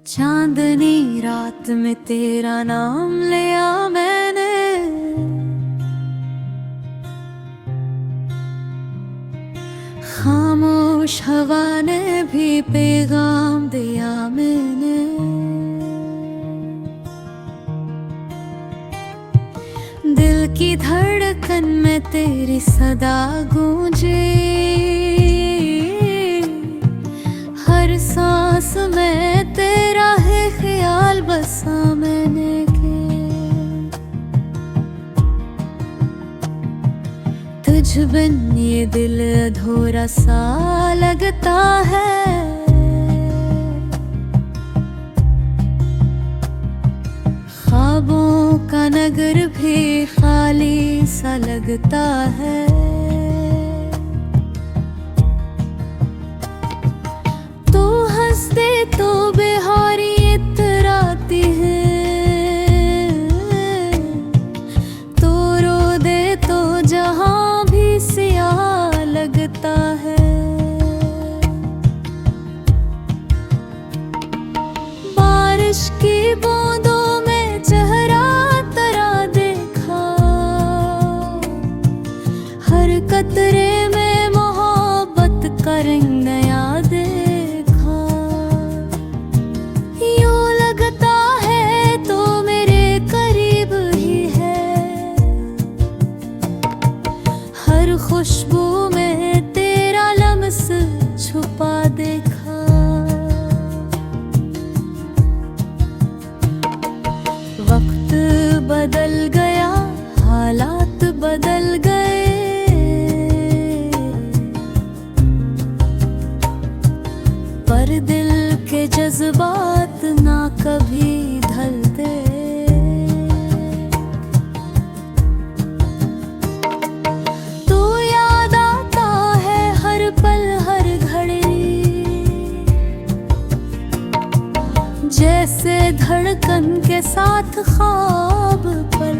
चांदनी रात में तेरा नाम लिया मैंने, खामोश हवा ने भी पैगाम दिया मैंने। दिल की धड़कन में तेरी सदा गूंजे, हर सांस में तेरा है ख्याल बसा मैंने के। तुझ बिन ये दिल अधूरा सा लगता है, ख्वाबों का नगर भी खाली सा लगता है। तो हंस दे तो बेहारी इतराती है, तो रो दे तो जहां भी सियाह लगता है। बारिश की बूंदों में चेहरा तेरा देखा, हर कतरे में मोहब्बत का रंग नया देखा। यूं लगता है तो मेरे करीब ही है, हर खुशबू में तेरा लम्स छुपा देखा। वक्त बदल गया, हालात बदल गए, पर दिल के जज्बात ना कभी ढलते। तू याद आता है हर पल हर घड़ी, जैसे धड़कन के साथ ख्वाब पल